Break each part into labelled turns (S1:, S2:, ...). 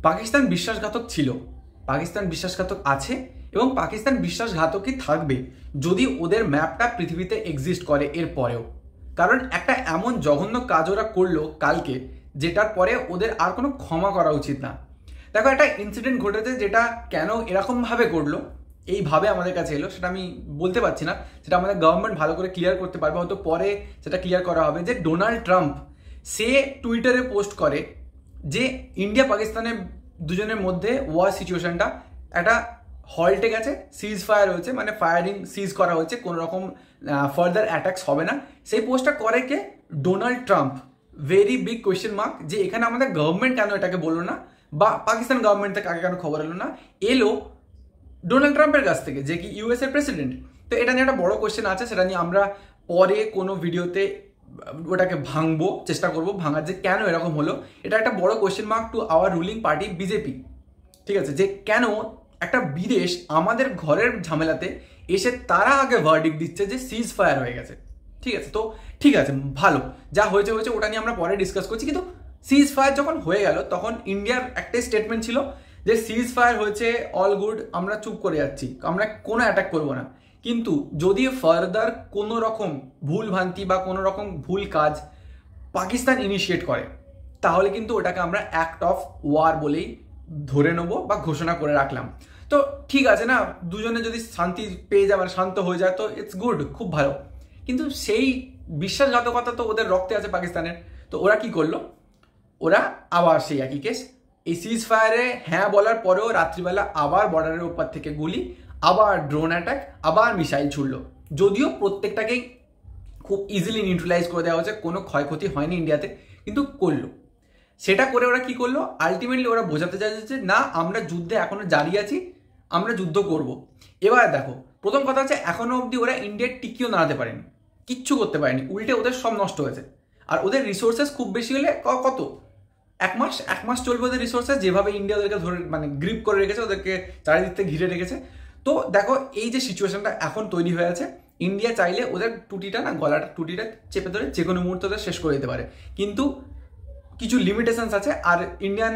S1: পাকিস্তান বিশ্বাসঘাতক ছিল, পাকিস্তান বিশ্বাসঘাতক আছে এবং পাকিস্তান বিশ্বাসঘাতকই থাকবে যদি ওদের ম্যাপটা পৃথিবীতে এক্সিস্ট করে এর পরেও। কারণ একটা এমন জঘন্য কাজ ওরা করলো কালকে, যেটার পরে ওদের আর কোনো ক্ষমা করা উচিত না। দেখো, একটা ইনসিডেন্ট ঘটেছে যেটা কেন এরকমভাবে করলো, এইভাবে আমাদের কাছে এলো, সেটা আমি বলতে পারছি না, সেটা আমাদের গভর্নমেন্ট ভালো করে ক্লিয়ার করতে পারবে, হয়তো পরে সেটা ক্লিয়ার করা হবে। যে ডোনাল্ড ট্রাম্প সে টুইটারে পোস্ট করে যে ইন্ডিয়া পাকিস্তানের দুজনের মধ্যে ওয়ার সিচুয়েশনটা একটা হল্টে গেছে, সিজ ফায়ার হয়েছে, মানে ফায়ারিং সিজ করা হয়েছে, কোনো রকম ফার্দার অ্যাটাকস হবে না। সেই পোস্টটা করে কে? Donald Trump. Very big question mark যে এখানে আমাদের গভর্নমেন্ট কেন এটাকে বললো না, বা পাকিস্তান গভর্নমেন্ট থেকে আগে কেন খবর এলো না, এলো ডোনাল্ড ট্রাম্পের কাছ থেকে, যে কি ইউএস এর প্রেসিডেন্ট। তো এটা নিয়ে একটা বড় কোয়েশ্চেন আছে, সেটা নিয়ে আমরা পরে কোনো ভিডিওতে ওটাকে ভাঙবো, চেষ্টা করবো ভাঙার, যে কেন এরকম হলো। এটা একটা বড় question mark to our ruling party BJP, ঠিক আছে, যে কেন একটা বিদেশ আমাদের ঘরের ঝামেলাতে এসে তারা আগে ভার্ডিক্ট দিচ্ছে যে সিজ ফায়ার হয়ে গেছে। ঠিক আছে, তো ঠিক আছে, ভালো, যা হয়েছে হয়েছে, ওটা নিয়ে আমরা পরে ডিসকাস করছি। কিন্তু সিজ ফায়ার যখন হয়ে গেল, তখন ইন্ডিয়ার একটাই স্টেটমেন্ট ছিল যে সিজ ফায়ার হয়েছে, অল গুড, আমরা চুপ করে যাচ্ছি, আমরা কোনো অ্যাটাক করবো না। কিন্তু যদি ফার্দার কোনো রকম ভুল ভ্রান্তি বা কোনো রকম ভুল কাজ পাকিস্তান ইনিশিয়েট করে, তাহলে কিন্তু ওটাকে আমরা অ্যাক্ট অফ ওয়ার বলেই ধরে নেবো বা ঘোষণা করে রাখলাম। তো ঠিক আছে না, দুজনে যদি শান্তি পেয়ে যায়, মানে শান্ত হয়ে যায়, তো ইটস গুড, খুব ভালো। কিন্তু সেই বিশ্বাসঘাতকতা তো ওদের রক্তে আছে পাকিস্তানের। তো ওরা কি করলো? ওরা আবার সেই একই কেস, এই সিজ ফায়ারে হ্যাঁ বলার পরেও রাত্রিবেলা আবার বর্ডারের উপর থেকে গুলি, আবার ড্রোন অ্যাটাক, আবার মিসাইল ছুড়লো। যদিও প্রত্যেকটাকেই খুব ইজিলি নিউট্রালাইজ করে দেওয়া হচ্ছে, কোনো ক্ষয়ক্ষতি হয়নি ইন্ডিয়াতে, কিন্তু করলো। সেটা করে ওরা কি করলো? আলটিমেটলি ওরা বোঝাতে চাইছে যে না, আমরা যুদ্ধে এখনো জারি আছি, আমরা যুদ্ধ করব। এবার দেখো, প্রথম কথা হচ্ছে এখনো অবধি ওরা ইন্ডিয়ার টিকিও নাড়াতে পারেনি, কিচ্ছু করতে পারেনি, উল্টে ওদের সব নষ্ট হয়েছে। আর ওদের রিসোর্সেস খুব বেশি হলে কত, এক মাস চলবে ওদের রিসোর্সেস, যেভাবে ইন্ডিয়া ওদেরকে ধরে মানে গ্রিপ করে রেখেছে, ওদেরকে চারিদিক থেকে ঘিরে রেখেছে। তো দেখো, এই যে সিচুয়েশনটা এখন তৈরি হয়ে আছে, ইন্ডিয়া চাইলে ওদের টুটিটা না, গলাটা টুটিটা চেপে ধরে যে কোনো মুহূর্তে ওদের শেষ করে দিতে পারে। কিন্তু কিছু লিমিটেশনস আছে। আর ইন্ডিয়ান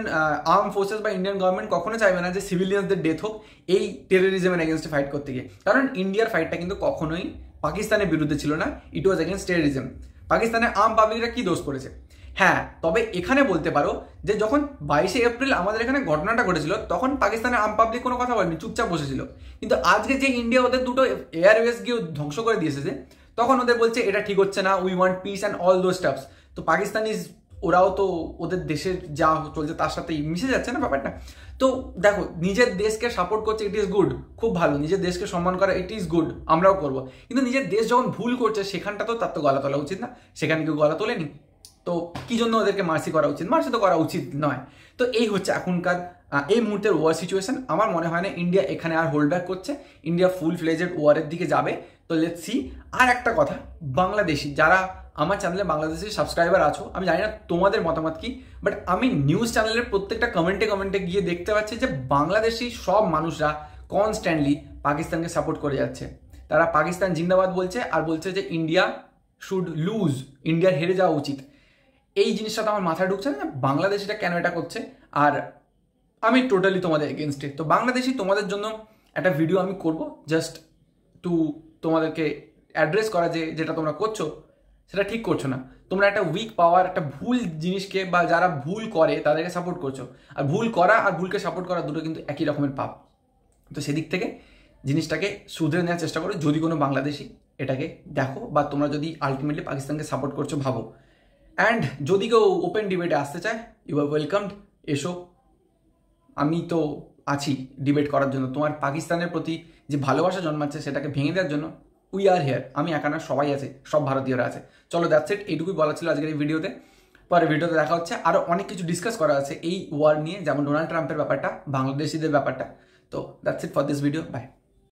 S1: আর্ম ফোর্সেস বা ইন্ডিয়ান গভর্নমেন্ট কখনো চাইবে না যে সিভিলিয়ানসদের ডেথ হোক এই টেরোরিজমের এগেনস্টে ফাইট করতে গিয়ে। কারণ ইন্ডিয়ার ফাইটটা কিন্তু কখনোই পাকিস্তানের বিরুদ্ধে ছিল না, ইট ওয়াজ এগেনস্ট টেরোরিজম। পাকিস্তানের আর্ম পাবলিকরা কি দোষ করেছে? হ্যাঁ, তবে এখানে বলতে পারো যে যখন 22শে এপ্রিল আমাদের এখানে ঘটনাটা ঘটেছিল, তখন পাকিস্তানের আর্ম পাবলিক কোনো কথা বলেনি, চুপচাপ বসেছিল। কিন্তু আজকে যে ইন্ডিয়া ওদের দুটো এয়ারওয়েজ গিয়ে ধ্বংস করে দিয়েছে, তখন ওদের বলছে এটা ঠিক হচ্ছে না, we want piece and all those stuffs. তো পাকিস্তানিজ ওরাও তো ওদের দেশের যা চলছে তার সাথে মিশে যাচ্ছে না ব্যাপারটা। তো দেখো, নিজের দেশকে সাপোর্ট করছে, ইট ইজ গুড, খুব ভালো, নিজের দেশকে সম্মান করা ইট ইজ গুড, আমরাও করবো। কিন্তু নিজের দেশ যখন ভুল করছে, সেখানটা তো তার তো গলা তোলা উচিত না, সেখানে কেউ গলা তোলেনি। তো কি জন্য ওদেরকে মার্সি করা উচিত? মার্সি তো করা উচিত নয়। তো এই হচ্ছে এখনকার এই মুহূর্তের ওয়ার সিচুয়েশন। আমার মনে হয় না ইন্ডিয়া এখানে আর হোল্ড ব্যাক করছে, ইন্ডিয়া ফুল ফ্লেজেড ওয়ারের দিকে যাবে। তো লেটস সি। আর একটা কথা, বাংলাদেশি যারা আমার চ্যানেলে বাংলাদেশি সাবস্ক্রাইবার আছো, আমি জানি না তোমাদের মতামত কি, বাট আমি নিউজ চ্যানেলের প্রত্যেকটা কমেন্টে গিয়ে দেখতে পাচ্ছি যে বাংলাদেশি সব মানুষরা কনস্ট্যান্টলি পাকিস্তানকে সাপোর্ট করে যাচ্ছে। তারা পাকিস্তান জিন্দাবাদ বলছে আর বলছে যে ইন্ডিয়া শুড লুজ, ইন্ডিয়ার হেরে যাওয়া উচিত। এই জিনিসটা তো আমার মাথায় ঢুকছে না, বাংলাদেশিটা কেন এটা করছে। আর আমি টোটালি তোমাদের এগেনস্টে। তো বাংলাদেশি তোমাদের জন্য একটা ভিডিও আমি করব, জাস্ট টু তোমাদেরকে অ্যাড্রেস করা যে যেটা তোমরা করছো সেটা ঠিক করছো না। তোমরা একটা উইক পাওয়ার, একটা ভুল জিনিসকে বা যারা ভুল করে তাদেরকে সাপোর্ট করছো। আর ভুল করা আর ভুলকে সাপোর্ট করা দুটো কিন্তু একই রকমের পাপ। তো সেদিক থেকে জিনিসটাকে শুধরে নেওয়ার চেষ্টা করো। যদি কোনো বাংলাদেশি এটাকে দেখো, বা তোমরা যদি আলটিমেটলি পাকিস্তানকে সাপোর্ট করছো ভাবো। অ্যান্ড যদি কেউ ওপেন ডিবেটে আসতে চায়, ইউ আর ওয়েলকামড, এসো, আমি তো আছি ডিবেট করার জন্য। তোমার পাকিস্তানের প্রতি যে ভালোবাসা জন্মাচ্ছে সেটাকে ভেঙে দেওয়ার জন্য উই আর হেয়ার। আমি একা না, সবাই আছে, সব ভারতীয়রা আছে। চলো, দ্যাটস ইট, এইটুকুই বলা ছিল আজকের এই ভিডিওতে। পরে ভিডিওতে দেখা হচ্ছে। আরও অনেক কিছু ডিসকাস করা আছে এই ওয়ার নিয়ে, যেমন ডোনাল্ড ট্রাম্পের ব্যাপারটা, বাংলাদেশিদের ব্যাপারটা। তো that's it for this video, by.